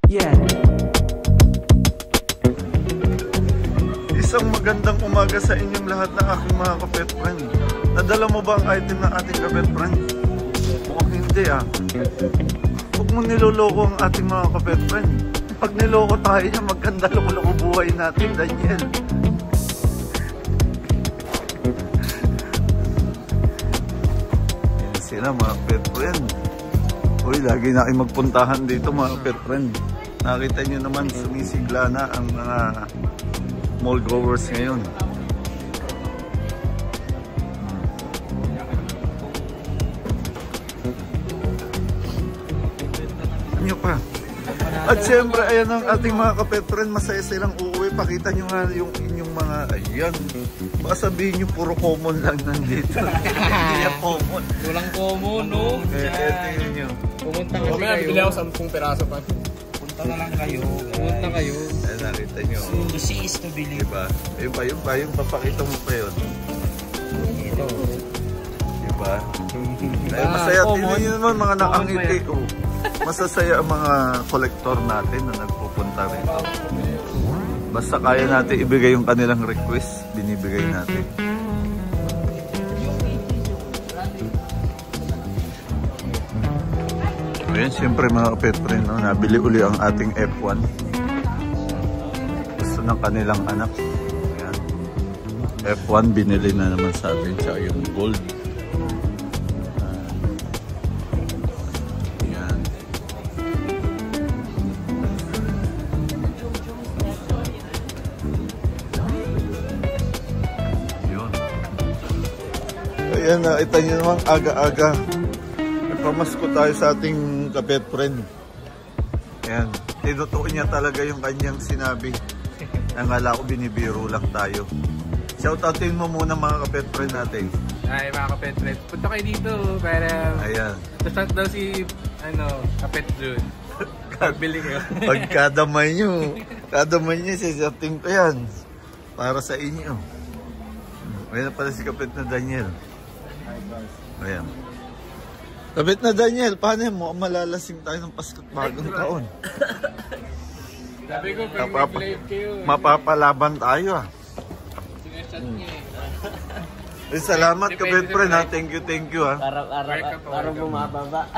Yeah. Isang magandang umaga sa inyong lahat ng aking mga ka-pet friend. Nadala mo ba ang item ng ating ka-pet friend? Mukhang hindi ah. Huwag mo niloloko ang ating mga ka-pet friend. Pag niloko tayo niya, maganda loko-loko buhay natin, Daniel. Yan sila mga pet friend. Uy, lagi na kayo magpuntahan dito mga pet friend. Nakita nyo naman, sumisigla na ang mga mall goers ngayon. Ano pa? At syempre, ayan ang ating mga ka-pet friend, masaya silang uuwi. Pakita nyo nga yung inyong mga, ayan. Baka sabihin nyo, puro common lang nandito. Hindi na common. Walang common, no? Tingnan nyo. Pumunta kasi kayo. Bili ako 10 peraso pa. Punta na lang kayo. Pumunta kayo. Ayan, nakita nyo. To see is to believe. Diba? Yung papakita mo pa yun. Ito. Diba? Ay, masaya. Tingnan nyo naman mga nakangiti. Oh. Masasaya ang mga kolektor natin na nagpupunta rin. Basta kaya natin ibigay yung kanilang request, binibigay natin. Ayan, siyempre mga pet friend, no? Nabili uli ang ating F1. Gusto ng kanilang anak. Ayan. F1 binili na naman sa atin, tsaka yung gold. Ayan, nakita nyo naman aga-aga. Nagpamasko tayo sa ating ka-pet friend. Ayan, tinutuon niya talaga yung kanyang sinabi. Nangala ko binibiro lang tayo. Shoutoutin mo muna mga ka-pet friend natin. Ay, mga ka-pet friend. Punta kayo dito para... Ayan. Start daw si, ka-pet June. Pagbili kayo. Pagkadamay nyo, sisating ko yan. Para sa inyo. Ayan pala si ka-pet na Daniel. Ayan. Kapit na Daniel, paano mo malalasing tayo ng Pasko't Bagong Taon? Sabi ko, pag mag-live kayo. Mapapalaban tayo ah. Sinasat niya Eh, salamat kapit friend ha. Thank you ha. Para bumababa.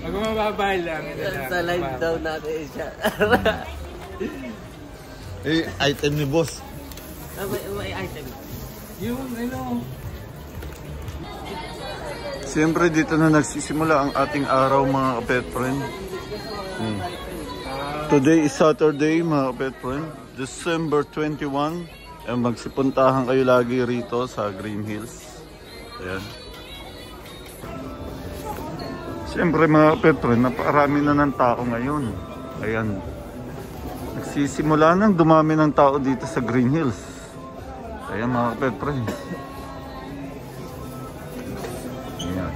Pag bumababa lang. Sa live daw natin siya. Eh, item ni boss. May item. Yung Siyempre dito na nagsisimula ang ating araw mga kapet friend. Today is Saturday mga kapet friend, December 21. Magsipuntahan kayo lagi rito sa Green Hills. Ayan. Siyempre mga kapet friend, napakarami na ng tao ngayon. Ayan. Nagsisimula nang dumami ng tao dito sa Green Hills. Ayan mga kapet friend. Ayan.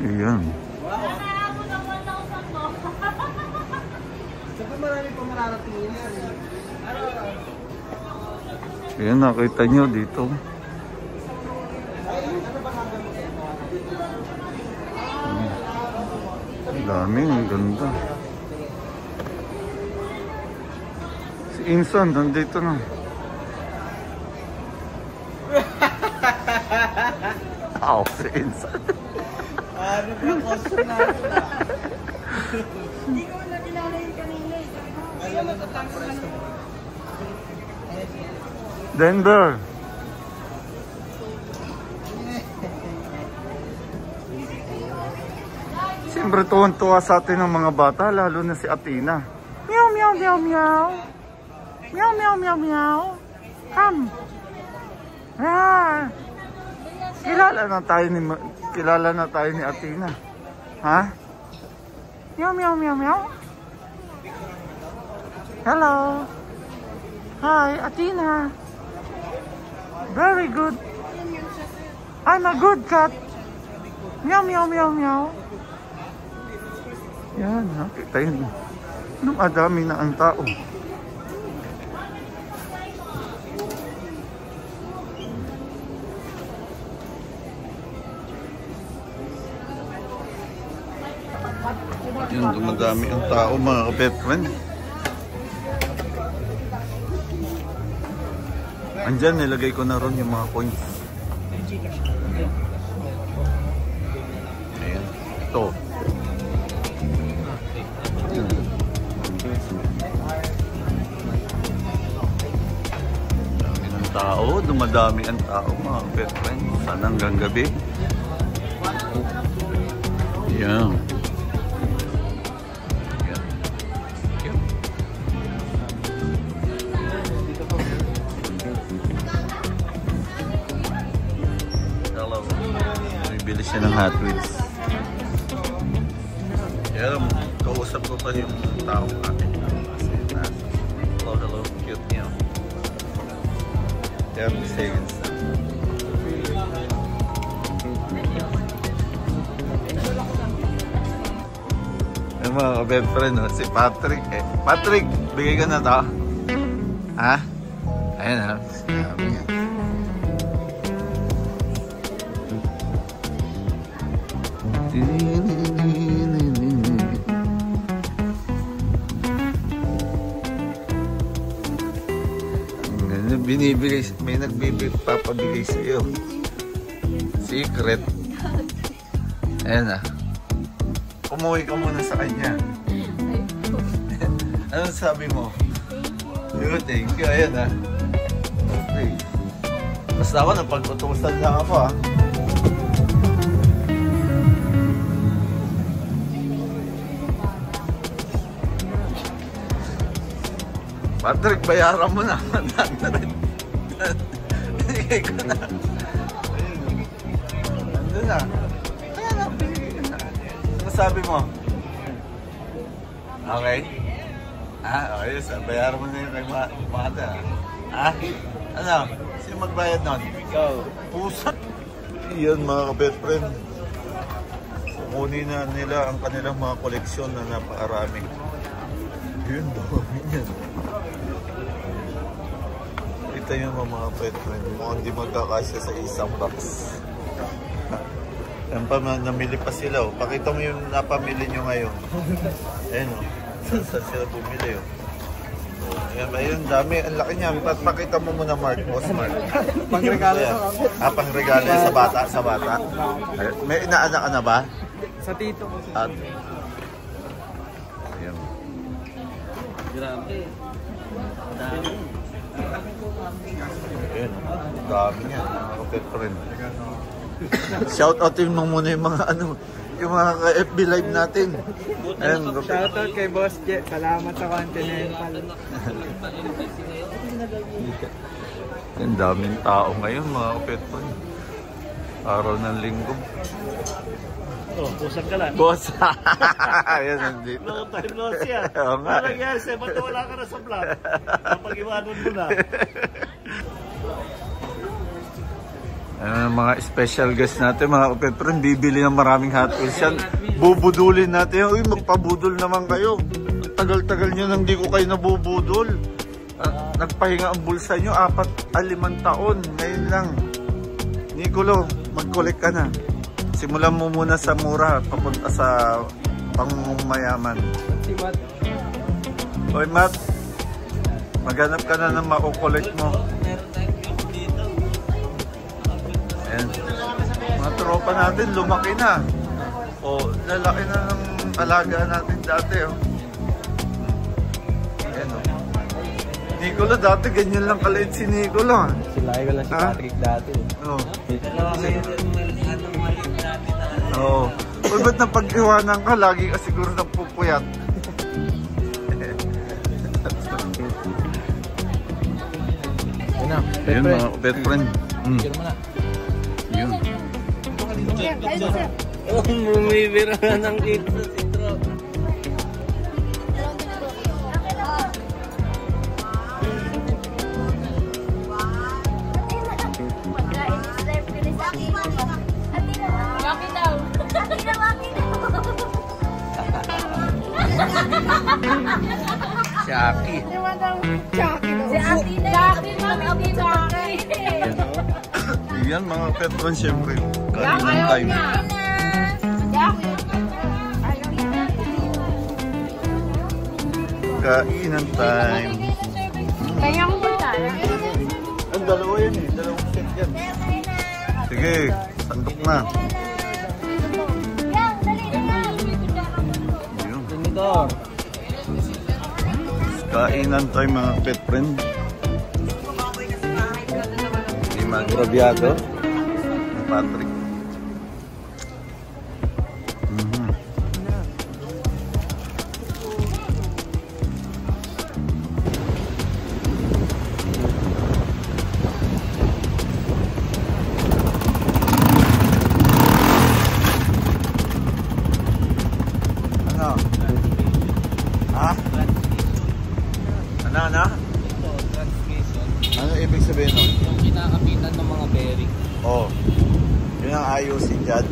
Ayan. Ayan, nakita nyo dito. Ang dami, ang ganda. Si Insan, nandito na. Si Insan. Ano ba question natin? Hindi ko na kilala yung kanina eh. Kaya matatanggal na. Denver. Siyempre tuwan-tuwa sa atin ng mga bata, lalo na si Athena. Meow, meow, meow, meow. Meow, meow, meow, meow. Come. Ah. Kilala na tayo ni Athena. Ha? Meow, meow, meow, meow. Hello. Hi, Athena. Very good. I'm a good cat. Meow, meow, meow, meow. Yan, nakita yun. Nung adami na ang tao. Yun, dumadami ang tao mga kapet friend. Andyan, nilagay ko na ron yung mga coins. Ayan. Ito. Dami ng tao. Dumadami ang tao mga kapet friend. Sana hanggang gabi. Ayan. Bili siya ng Hot Wheels. Kaya kausap ko pa yung taong akin. Hello, hello. Cute niya. 30 seconds na. Yung mga best friend, si Patrick eh. Patrick, bigay ka na to. Ha? Ayan ha. Sabi niya. Binibigay, may papabigay sa iyo. Secret. Ayan na. Umuwi ka muna sa kanya. Anong sabi mo? Thank you. Ayan na. Okay. Basta ako, napag-utusan lang ako ha. Patrick, bayaran mo na. Binigay ko na. Nandun na. Kaya na, binigay ko na. Ano sabi mo? Okay? Okay. Bayaran mo na yung kay Mata. Ano? Sino magbayad nun? Ikaw. Pusat. Yan mga ka-best friend. Kukunin na nila ang kanilang mga koleksyon na napakarami. Yun daw. Yan. Kita nyo mga pet friend, mukhang hindi magkakasya sa isang box. Yan pa, namili pa sila. Oh. Pakita mo yung napamili nyo ngayon. Ayan o. Saan sila bumili o. Yan ba yun? Dami. Ang laki niya. Pakita mo muna Mark. Boss Mark. Pangregalo sa pangregalo sa bata. Sa bata. May inaanak ka na ba? Sa tito ko. At ayan. Grabe. Dami. Ayan, dami niya, mga kapet friend. Shoutout mo muna yung mga yung mga FB live natin. Ayan, Shoutout kay Boss Je. Salamat sa Continental. Ang daming tao ngayon mga kapet friend. Araw ng linggo. Oh, usap ka lang. Boss! Ayan, nandito. Long time no see ah. Oo nga. Parang yan, ba't wala ka na sa vlog? Napag-iwanan mo na. Mga special guest natin, mga kapet friend, bibili ng maraming Hot Wheels yan. Bubudulin natin. Uy, magpabudol naman kayo. Tagal-tagal nyo nang di ko kayo nabubudol. Nagpahinga ang bulsa nyo, 4-5 taon. Ngayon lang. Nicolo, mag-collect ka na. Simulan mo muna sa mura, papunta sa pangmayaman. Si Matt. Hoy Matt, maghanap ka na ng makukolekt mo. Ayan. Mga tropa natin, lumaki na. O, lalaki na ng alaga natin dati. Oh. Ayan o. Nicolo, dati ganyan lang kaliit si Nicolo. Silay ko lang si Patrick dati. Oo. Oo. Uy, ba't napag-iwanan ka? Lagi ka siguro napupuyat. Ayun mga pet friend. Yun. Bumibira na ng dito sa sitro. Shaki. Yan mga pet friend, syempre. Kanin ng time. Kainan time. Kaya ko po tayo. Ang dalawa yan eh. Dalawang set yan. Sige, sandok na. Ayun. Kainan tayo mga pet friend. Hindi magrabyado. Patrick. Ano ibig sabihin nun? Yung kinakapitan ng mga bearing. Oo. Yun ang ayusin dyan.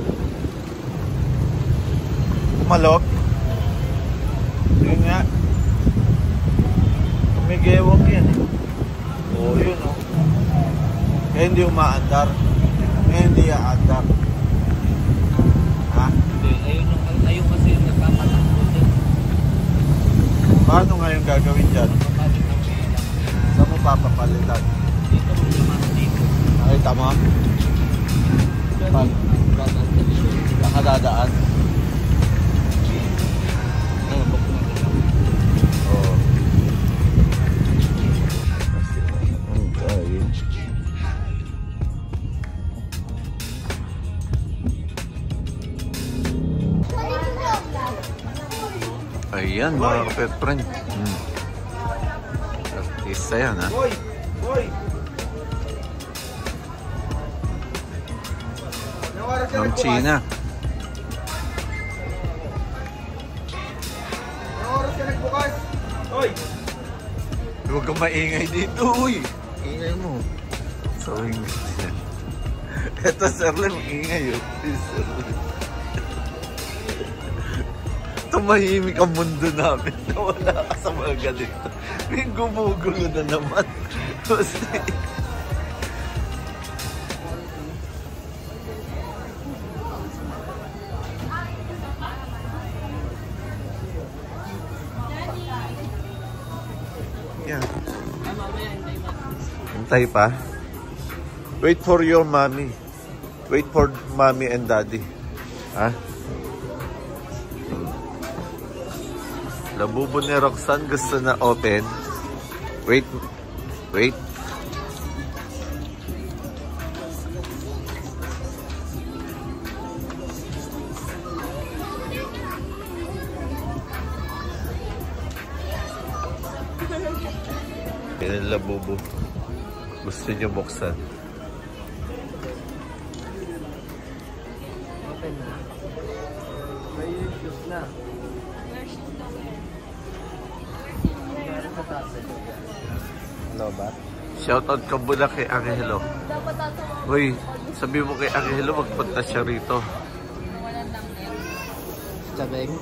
Kumalok. Yun nga. Umigewak yan eh. Oo, yun o. Kaya hindi umaandar. Kaya hindi aandar. Ha? Hindi, ayun kasi yung nagpapatakbo din. Paano ngayon gagawin dyan? Saan mo papapalitan? Dito mo naman dito. Nakita mo? Nakadadaan? Oo. Ayan mga kapet friend. Artista yan ha. Ng China. Oras ka nagbukas? Hoy! Huwag kang maingay dito, uy. Ingay mo. So, ingay. Ito, Sir Len, ingay yun. Sir Len. Tumahimik ang mundo namin na wala ka sa mga ganito. May gumugulo na naman. Kasi... Yan. Hintay pa. Wait for your mommy. Wait for mommy and daddy. Ha? Labubo ni Roxanne gusto na open. Wait. Wait. Yan ang labubo. Gusto niyo buksan. Open na. May use na. Hello ba? Shoutout ka muna kay Angelo. Uy, sabi mo kay Angelo magpunta siya rito. Sabeng?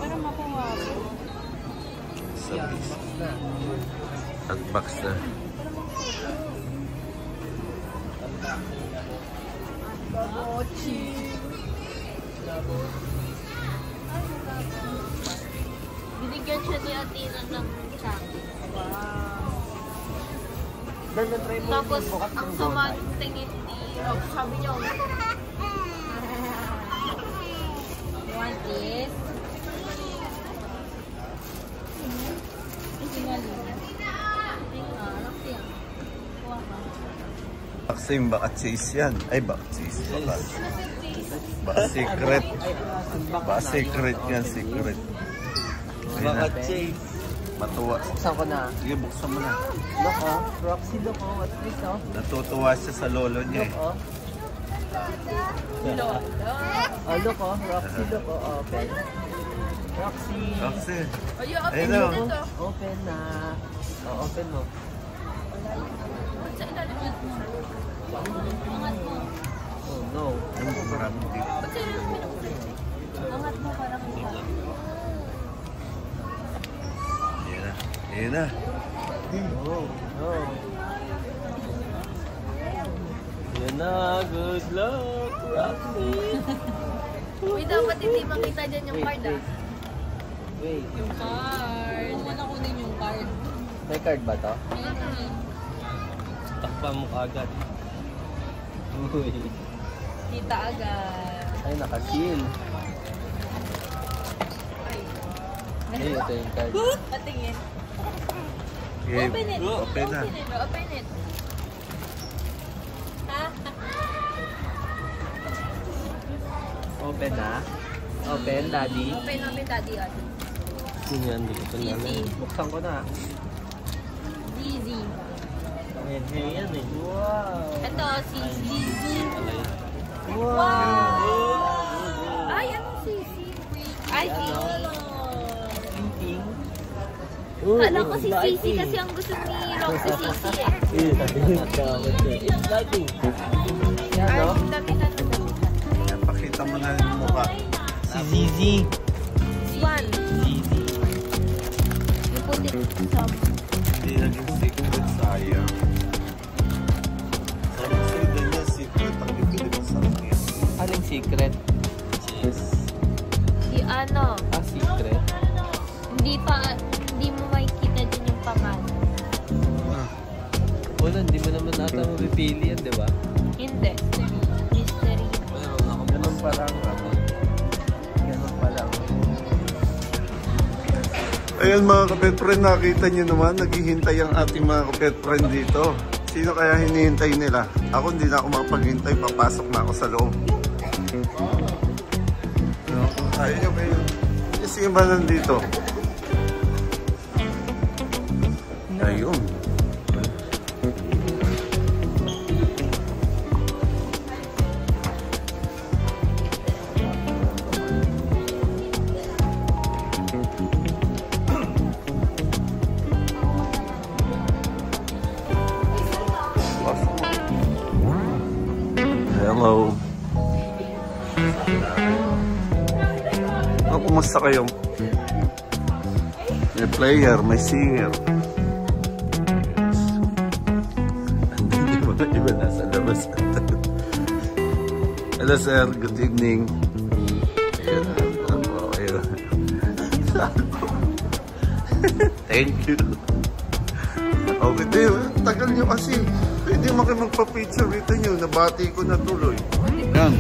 Sabi. Unbox na. Binigyan siya ni Atina ng chocolate. Wow. Tapos, ang sama ng tingin ni Rob, sabi niya, you want this? Vaccine, baka cheese yan. Ay, baka cheese. Baka secret. Baka secret yan, secret. Baka cheese. Matuwa. Buksan ko na. Sige, buksan mo na. Look oh. Roxy, look oh. What's this oh? Natutuwa siya sa lolo niya eh. Look oh. Oh, look oh. Roxy, look oh. Open. Roxy. Roxy. Oh, you open Hello. it ito. Open na. Oh, open mo. Sa ilalim yan mo. Angat mo. Oh, no. Ano ba maraming dito? Ba't sa ilalim mo? Angat mo parang isa. Ayan na. Ayan na. Oh, no. Yan na. Good luck, Roxy. Uy, dapat hindi makita dyan yung card ah. Wait. Yung card. Huwag mo na kunin yung card. May card ba to? Takpan mo agad. Uy. Kita agad. Ay, naka-seal. Ay, ito yung card. Patingin. Game. Open it. Open na. Open it. Open it. Open na? Open, daddy? Open namin, daddy. Sino yan? Hindi ko na alam. Buksan ko na. Dizzy. Ayan, yan eh. Wow! Ito, si Dizzy. Wow! Ay, anong sisi? Ay, Sisi. Ting-ting. Kala ko si Sisi kasi ang gusto ni Rock si Sisi eh. It's lighting. Yan, Ay, no? damitan na damitan. Ayan, pakita mo na yung mukha. Si Zizi. One. Zizi. You put it some. Hindi naging secret, sayang. Sabi ko sa'yo, ganyan secret. Ang bibili mo sa akin. Anong secret? Yes. Si ano, Secret? hindi mo makikita din yung pangalan. Wala, hindi mo naman nata mapipili yan, di ba? Hindi. Mystery. Ganun pa lang. Ganun pa lang. Ayan mga kapet friend, nakita nyo naman, naghihintay ang ating mga kapet friend dito. Sino kaya hinihintay nila? Ako hindi na ako makapaghintay, papasok na ako sa loob. No? Ayaw nyo ba yun? Sino ba nandito? Ayun. Hello. Kumusta kayo? May player, may singer. Hindi mo na iba nasa labas. Hello sir, good evening. Ayun, ayun. Thank you. Okay, tagal nyo kasi. Pwede mo kayo magpa-picture rito nyo. Nabati ko na tuloy. Yan.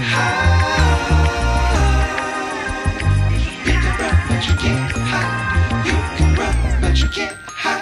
High. you get high.